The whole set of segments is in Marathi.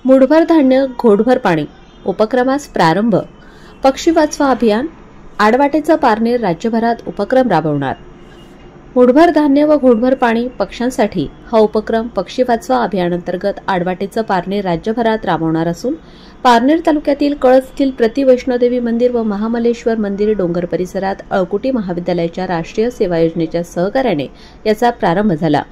मुठभर धान्य घोटभर पाणी उपक्रमास प्रारंभ. पक्षी वाचवा अभियान. आडवाटेचं पारनेर राज्यभरात उपक्रम राबवणार. मुठभर धान्य व घोटभर पाणी पक्ष्यांसाठी हा उपक्रम पक्षी वाचवा अभियानांतर्गत आडवाटेचं पारनेर राज्यभरात राबवणार असून पारनेर तालुक्यातील कळस येथील प्रति वैष्णोदेवी मंदिर व महामलेश्वर मंदिर डोंगर परिसरात अळकुटी महाविद्यालयाच्या राष्ट्रीय सेवा योजनेच्या सहकार्याने याचा प्रारंभ झाला.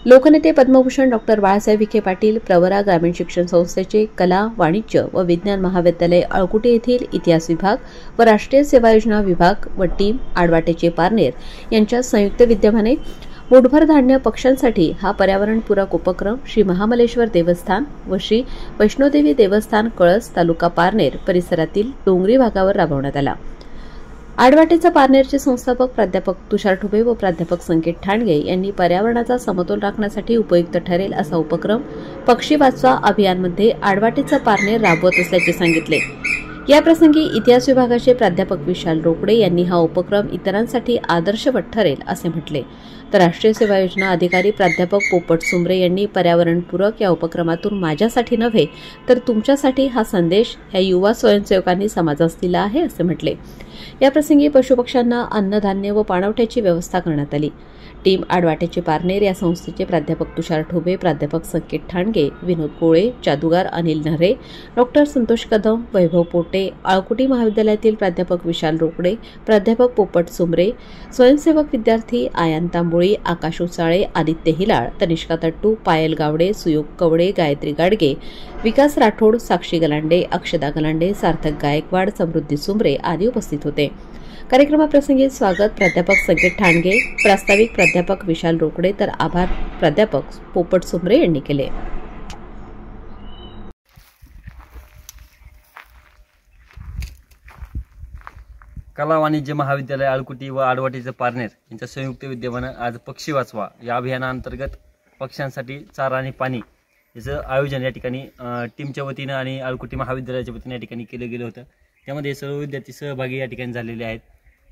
लोकनेते पद्मभूषण डॉक्टर बाळासाहेब विखे पाटील, प्रवरा ग्रामीण शिक्षण संस्थेचे कला, वाणिज्य व विज्ञान महाविद्यालय अळकुटी येथील इतिहास विभाग व राष्ट्रीय सेवा योजना विभाग व टीम आडवाटेचे पारनेर यांच्या संयुक्त विद्यमाने मुठभर धान्य पक्ष्यांसाठी हा पर्यावरणपूरक उपक्रम श्री महामलेश्वर देवस्थान व श्री वैष्णोदेवी देवस्थान कळस तालुका पारनेर परिसरातील डोंगरी भागावर राबवण्यात आला. आडवाटेचा पारनेरचे संस्थापक प्राध्यापक तुषार ठुबे व प्राध्यापक संकेत ठाणगे यांनी पर्यावरणाचा समतोल राखण्यासाठी उपयुक्त ठरेल असा उपक्रम पक्षी वाचवा अभियानमध्ये आडवाटेचा पारनेर राबवत असल्याचे सांगितले. याप्रसंगी इतिहास विभागाचे प्राध्यापक विशाल रोकडे यांनी हा उपक्रम इतरांसाठी आदर्शवत ठरेल असे म्हटले. तर राष्ट्रीय सेवा योजना अधिकारी प्राध्यापक पोपट सुमरे यांनी पर्यावरणपूरक या उपक्रमातून माझ्यासाठी नव्हे तर तुमच्यासाठी हा संदेश या युवा स्वयंसेवकांनी समाजास दिला आहे असे म्हटले. याप्रसंगी पशुपक्ष्यांना अन्नधान्य व पाणवठ्याची व्यवस्था करण्यात आली. टीम आडवाटेचे पारनेर या संस्थेचे प्राध्यापक तुषार ठोबे, प्राध्यापक संकेत ठाणगे, विनोद कोळे, जादूगार अनिल नऱ्हे, डॉक्टर संतोष कदम, वैभव पोटे, आळकुटी महाविद्यालयातील प्राध्यापक विशाल रोकडे, प्राध्यापक पोपट सुमरे, स्वयंसेवक विद्यार्थी आयान तांबोळी, आकाश उसाळे, आदित्य हिलाळ, तनिष्का तट्टू, पायल गावडे, सुयोग कवडे, गायत्री गाडगे, विकास राठोड, साक्षी गलांडे, अक्षदा गलांडे, सार्थक गायकवाड, समृद्धी सुमरे आदी उपस्थित होते. कार्यक्रमाप्रसंगी स्वागत प्राध्यापक संकेत ठाणगे, प्रास्ताविक प्राध्यापक विशाल रोकडे तर आभार प्राध्यापक पोपट सुमरे यांनी केले. कला वाणिज्य महाविद्यालय अळकुटी व आडवाटीचं पारनेर यांच्या संयुक्त विद्यमाने आज पक्षी वाचवा या अभियानांतर्गत पक्ष्यांसाठी चारा आणि पाणी याचं आयोजन या ठिकाणी टीमच्या वतीनं आणि अळकुटी महाविद्यालयाच्या वतीने या ठिकाणी केलं गेलं होतं. त्यामध्ये सर्व विद्यार्थी सहभागी या ठिकाणी झालेले आहेत.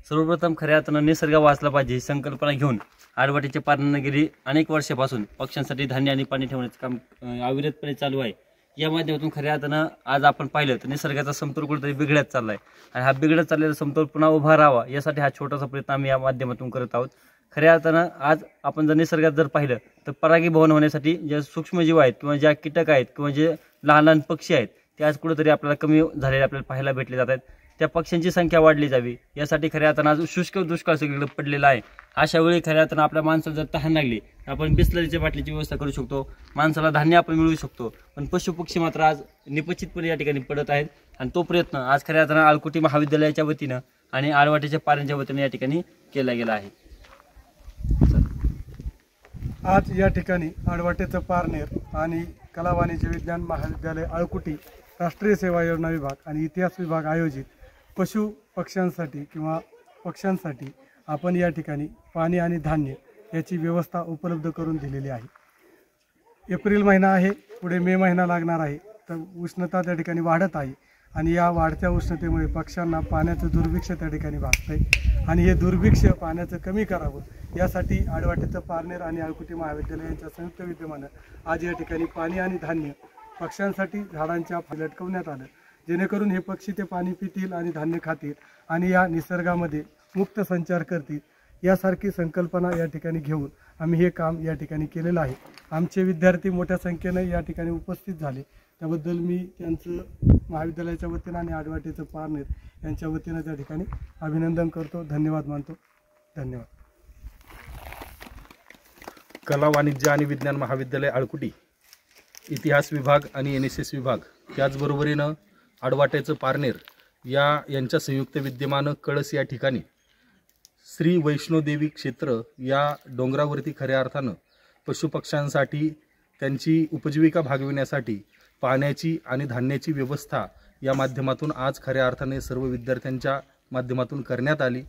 सर्वप्रथम खऱ्या अर्थानं निसर्ग वाचला पाहिजे ही संकल्पना घेऊन आडवाटीच्या पारनेरनं गेली अनेक वर्षापासून पक्ष्यांसाठी धान्य आणि पाणी ठेवण्याचं काम अविरतपणे चालू आहे. या माध्यमातून खऱ्या अर्थानं आज आपण पाहिलं तर निसर्गाचा समतोल कुठेतरी बिघडत चालला आहे आणि हा बिघडत चाललेला समतोल पुन्हा उभा राहावा यासाठी हा छोटासा प्रयत्न आम्ही या माध्यमातून करत आहोत. खऱ्या अर्थानं आज आपण जर निसर्गात जर पाहिलं तर परागीभवन होण्यासाठी जे सूक्ष्मजीव आहेत किंवा ज्या कीटक आहेत किंवा जे लहान लहान पक्षी आहेत ते आज कुठेतरी आपल्याला कमी झालेले आपल्याला पाहायला भेटले जात आहेत. त्या पक्ष्यांची संख्या वाढली जावी यासाठी खऱ्या अर्थानं आज शुष्क दुष्काळ सगळीकडे पडलेला आहे. अशा वेळी खऱ्या अर्थानं आपल्या माणसाला जर तहान लागली आपण बिस्लरीच्या बाटलीची व्यवस्था करू शकतो, माणसाला धान्य आपण मिळवू शकतो. पण पशुपक्षी मात्र आज निपचितपणे या ठिकाणी पडत आहेत आणि तो प्रयत्न आज खऱ्या अर्थानं अळकुटी महाविद्यालयाच्या वतीनं आणि आडवाटीच्या पारनेरच्या वतीनं या ठिकाणी केला गेला आहे. आज या ठिकाणी आडवाटेचं पारनेर आणि कला वाणिज्य विज्ञान महाविद्यालय अळकुटी, राष्ट्रीय सेवा योजना विभाग आणि इतिहास विभाग आयोजित पशु पक्ष्यांसाठी किंवा पक्ष्यांसाठी आपण या ठिकाणी पाणी आणि धान्य याची व्यवस्था उपलब्ध करून दिलेली आहे. एप्रिल महिना आहे, पुढे मे महिना लागणार आहे, तर उष्णता त्या ठिकाणी वाढत आहे आणि या वाढत्या उष्णतेमुळे पक्ष्यांना पाण्याचं दुर्भिक्ष त्या ठिकाणी भासतंय आणि हे दुर्भिक्ष पाण्याचं कमी करावं यासाठी आडवाटेचं पारनेर आणि अळकुटी महाविद्यालय यांच्या संयुक्त विद्यमानं आज या ठिकाणी पाणी आणि धान्य पक्ष्यांसाठी झाडांच्या लटकवण्यात आलं, जेणेकरून हे पक्षी ते पाणी पितील आणि धान्य खातील आणि या निसर्गामध्ये मुक्त संचार करतील. यासारखी संकल्पना या ठिकाणी घेऊन आम्ही हे काम या ठिकाणी केलेलं आहे. आमचे विद्यार्थी मोठ्या संख्येने या ठिकाणी उपस्थित झाले, त्याबद्दल मी त्यांचं महाविद्यालयाच्या वतीनं आणि आडवाटेचं पारनेर यांच्या वतीनं त्या ठिकाणी अभिनंदन करतो, धन्यवाद मानतो. धन्यवाद. कला वाणिज्य आणि विज्ञान महाविद्यालय अळकुटी, इतिहास विभाग आणि NSS विभाग त्याचबरोबरीनं आडवाटेचं पारनेर यांच्या संयुक्त विद्यमानं कळस या ठिकाणी श्री वैष्णोदेवी क्षेत्र या डोंगरावरती खऱ्या अर्थानं पशुपक्ष्यांसाठी त्यांची उपजीविका भागविण्यासाठी पाण्याची आणि धान्याची व्यवस्था या माध्यमातून आज खऱ्या अर्थाने सर्व विद्यार्थ्यांच्या माध्यमातून करण्यात आली.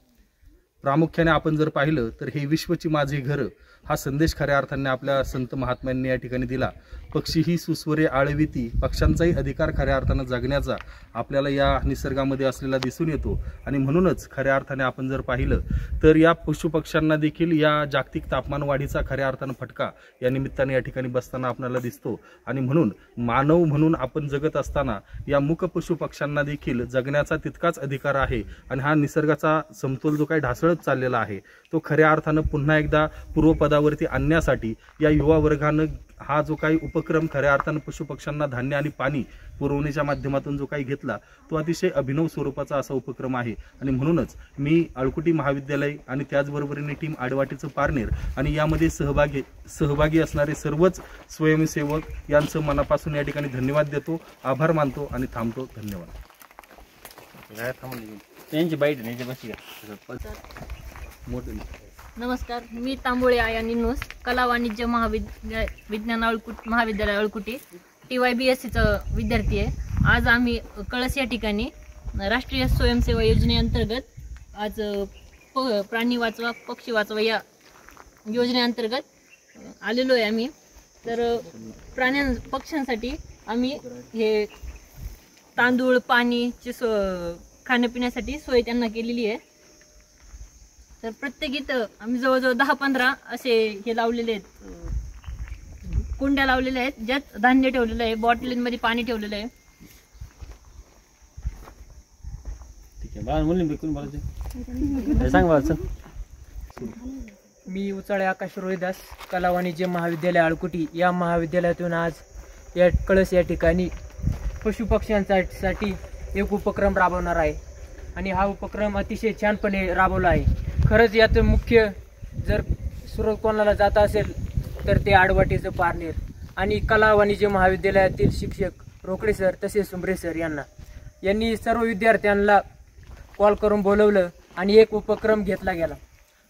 प्रामुख्याने आपण जर पाहिलं तर हे विश्वची माझी घरं हा संदेश खऱ्या अर्थाने आपल्या संत महात्म्यांनी या ठिकाणी दिला. पक्षी ही सुस्वरे आळविती, पक्ष्यांचाही अधिकार खऱ्या अर्थानं जगण्याचा आपल्याला या निसर्गामध्ये असलेला दिसून येतो. आणि म्हणूनच खऱ्या अर्थाने आपण जर पाहिलं तर या पशुपक्ष्यांना देखील या जागतिक तापमान वाढीचा खऱ्या अर्थानं फटका या निमित्ताने या ठिकाणी बसताना आपल्याला दिसतो. आणि म्हणून मानव म्हणून आपण जगत असताना या मूक पशुपक्ष्यांना देखील जगण्याचा तितकाच अधिकार आहे. आणि हा निसर्गाचा समतोल जो काही ढासळत चाललेला आहे तो खऱ्या अर्थानं पुन्हा एकदा पूर्वपदावरती आणण्यासाठी या युवा वर्गानं हा जो काही उपक्रम खऱ्या अर्थानं पशुपक्ष्यांना धान्य आणि पाणी पुरवण्याच्या माध्यमातून जो काही घेतला तो अतिशय अभिनव स्वरूपाचा असा उपक्रम आहे. आणि म्हणूनच मी अळकुटी महाविद्यालय आणि त्याचबरोबरीने टीम आडवाटेचं पारनेर आणि यामध्ये सहभागी असणारे सर्वच स्वयंसेवक यांचं मनापासून या ठिकाणी धन्यवाद देतो, आभार मानतो आणि थांबतो. धन्यवाद. त्यांची बाईट नाही नमस्कार, मी तांबोळे आया निनोस, कला वाणिज्य विज्ञान महाविद्यालय अळकुटी TYBSCचं विद्यार्थी आहे. आज आम्ही कळस या ठिकाणी राष्ट्रीय स्वयंसेवा योजनेअंतर्गत आज प्राणी वाचवा पक्षी वाचवा या योजनेअंतर्गत आलेलो आहे आम्ही. तर पक्ष्यांसाठी आम्ही हे तांदूळ पाणीची खाण्यापिण्यासाठी सोय त्यांना केलेली आहे. तर प्रत्येक इथं आम्ही जवळजवळ 10-15 असे हे लावलेले आहेत, कुंड्या लावलेल्या आहेत ज्यात धान्य ठेवलेलं आहे, बॉटलींमध्ये पाणी ठेवलेलं आहे. मी उचाळे आकाश रोहिदास, कला वाणिज्य महाविद्यालय अळकुटी या महाविद्यालयातून आज या कळस या ठिकाणी पशुपक्ष्यांसाठी एक उपक्रम राबवणार आहे. आणि हा उपक्रम अतिशय छानपणे राबवला आहे. खरंच यात मुख्य जर स्रोत कोणाला जात असेल तर ते आडवाटेचं पारनेर आणि कला वाणिज्य महाविद्यालयातील शिक्षक रोकडे सर तसेच सुंबरे सर यांनी सर्व विद्यार्थ्यांना कॉल करून बोलवलं आणि एक उपक्रम घेतला गेला.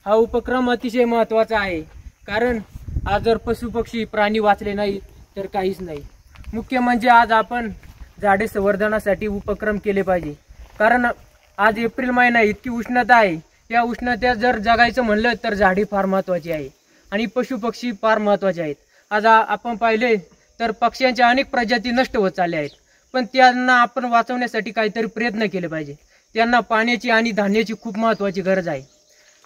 हा उपक्रम अतिशय महत्त्वाचा आहे, कारण आज जर पशुपक्षी प्राणी वाचले नाही तर काहीच नाही. मुख्य म्हणजे आज आपण झाडे संवर्धनासाठी उपक्रम केले पाहिजे, कारण आज एप्रिल महिना इतकी उष्णता आहे. या उष्णतेत जर जगायचं म्हणलं तर झाडे फार महत्त्वाची आहे आणि पशुपक्षी फार महत्त्वाचे आहेत. आज आपण पाहिले तर पक्ष्यांच्या अनेक प्रजाती नष्ट होत चालल्या आहेत, पण त्यांना आपण वाचवण्यासाठी काहीतरी प्रयत्न केले पाहिजे. त्यांना पाण्याची आणि धान्याची खूप महत्त्वाची गरज आहे.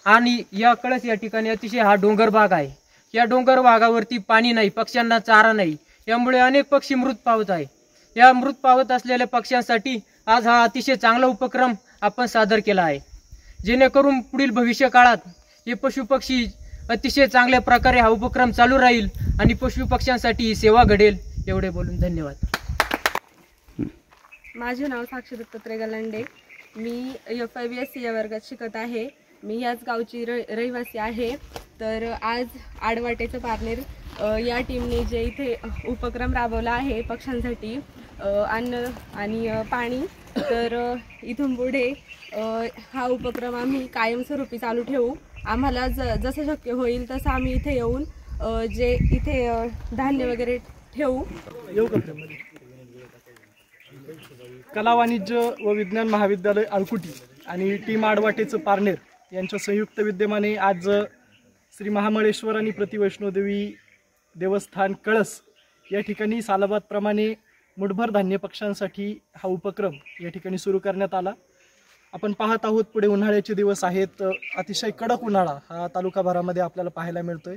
आणि या कळस या ठिकाणी अतिशय हा डोंगर भाग आहे. या डोंगर भागावरती पाणी नाही, पक्ष्यांना चारा नाही, यामुळे अनेक पक्षी मृत पावत आहे. या मृत पावत असलेल्या पक्ष्यांसाठी आज हा अतिशय चांगला उपक्रम आपण सादर केला आहे, जेणेकरून पुढील भविष्य काळात हे पशुपक्षी अतिशय चांगल्या प्रकारे हा उपक्रम चालू राहील आणि पशुपक्ष्यांसाठी ही सेवा घडेल. एवढे बोलून धन्यवाद. माझे नाव साक्षी दत्तात्रय गलांडे, मी FIBSC या वर्गात शिकत आहे. मी याच गावची रहिवासी आहे. तर आज आडवाटेचं पारनेर या टीमने जे इथे उपक्रम राबवला आहे पक्ष्यांसाठी अन्न आणि पाणी, तर इथून पुढे हा उपक्रम आम्ही कायमस्वरूपी चालू ठेवू. आम्हाला जसं शक्य होईल तसं आम्ही इथे येऊन जे इथे धान्य वगैरे ठेवू. कला वाणिज्य व विज्ञान महाविद्यालय अळकुटी आणि टीम आडवाटेचं पारनेर यांच्या संयुक्त विद्यमाने आज श्री महामळेश्वर आणि प्रतिवैष्णोदेवी देवस्थान कळस या ठिकाणी सालाबादप्रमाणे मुठभर धान्य पक्ष्यांसाठी हा उपक्रम या ठिकाणी सुरू करण्यात आला. आपण पाहत आहोत पुढे उन्हाळ्याचे दिवस आहेत. अतिशय कडक उन्हाळा हा तालुकाभरामध्ये आपल्याला पाहायला मिळतोय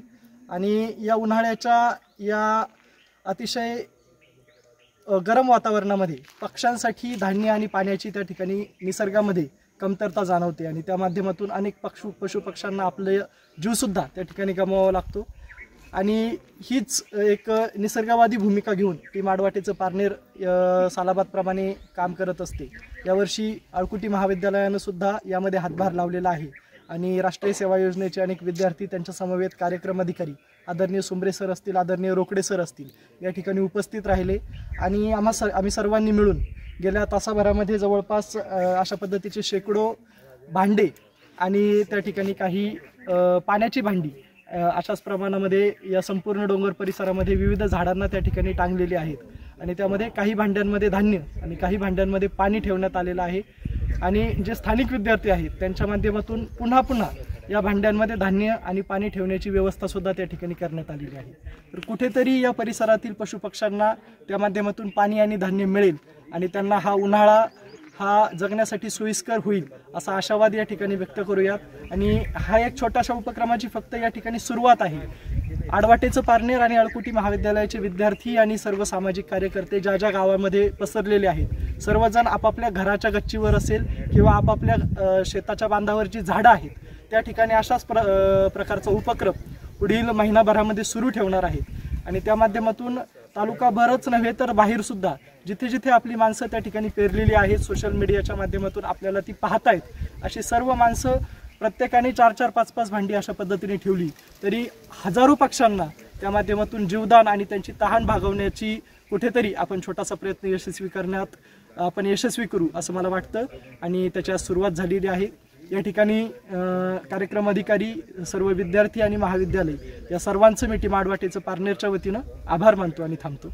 आणि या उन्हाळ्याच्या या अतिशय गरम वातावरणामध्ये पक्ष्यांसाठी धान्य आणि पाण्याची त्या ठिकाणी निसर्गामध्ये कमतरता जाणवते आणि त्या माध्यमातून अनेक पशुपक्ष्यांना आपले जीवसुद्धा त्या ठिकाणी गमवावा लागतो. आणि हीच एक निसर्गवादी भूमिका घेऊन टीम आडवाटेचं पारनेर सालाबादप्रमाणे काम करत असते. यावर्षी अळकुटी महाविद्यालयानं सुद्धा यामध्ये हातभार लावलेला आहे आणि राष्ट्रीय सेवा योजनेचे अनेक विद्यार्थी, त्यांच्या समवेत कार्यक्रम अधिकारी आदरणीय सुंबरे सर असतील, आदरणीय रोकडे सर असतील, या ठिकाणी उपस्थित राहिले. आणि आम्ही सर्वांनी मिळून गेल्या तासाभरामध्ये जवळपास अशा पद्धतीचे शेकडो भांडे आणि त्या ठिकाणी काही पाण्याची भांडी अशाच प्रमाणामध्ये या संपूर्ण डोंगर परिसरामध्ये विविध झाडांना त्या ठिकाणी टांगलेली आहेत आणि त्यामध्ये काही भांड्यांमध्ये धान्य आणि काही भांड्यांमध्ये पाणी ठेवण्यात आलेलं आहे. आणि जे स्थानिक विद्यार्थी आहेत त्यांच्या माध्यमातून पुन्हा पुन्हा या भांड्यांमध्ये धान्य आणि पाणी ठेवण्याची व्यवस्था सुद्धा त्या ठिकाणी करण्यात आलेली आहे. तर कुठेतरी या परिसरातील पशुपक्ष्यांना त्या माध्यमातून पाणी आणि धान्य मिळेल आणि त्यांना हा उन्हाळा हा जगण्यासाठी सोयीस्कर होईल असा आशावाद या ठिकाणी व्यक्त करूयात. आणि हा एक छोट्याशा उपक्रमाची फक्त या ठिकाणी सुरुवात आहे. आडवाटेचं पारनेर आणि अळकुटी महाविद्यालयाचे विद्यार्थी आणि सर्व सामाजिक कार्यकर्ते ज्या ज्या गावामध्ये पसरलेले आहेत, सर्वजण आपापल्या घराच्या गच्चीवर असेल किंवा आपापल्या शेताच्या बांधावर जी झाडं आहेत त्या ठिकाणी अशाच प्रकारचा उपक्रम पुढील महिनाभरामध्ये सुरू ठेवणार आहेत. आणि त्या माध्यमातून तालुकाभरच नव्हे तर बाहेर सुद्धा जिथे जिथे आपली माणसं त्या ठिकाणी पेरलेली आहेत, सोशल मीडियाच्या माध्यमातून आपल्याला ती पाहतायत, अशी सर्व माणसं प्रत्येकाने 4-4, 5-5 भांडी अशा पद्धतीने ठेवली तरी हजारो पक्ष्यांना त्या माध्यमातून जीवदान आणि त्यांची तहान भागवण्याची कुठेतरी आपण छोटासा प्रयत्न यशस्वी करण्यात आपण यशस्वी करू असं मला वाटतं. आणि त्याच्या सुरुवात झालेली आहे. या ठिकाणी कार्यक्रम अधिकारी, सर्व विद्यार्थी आणि महाविद्यालय या सर्वांचं मी टीम आडवाटेचं पारनेरच्या वतीनं आभार मानतो आणि थांबतो.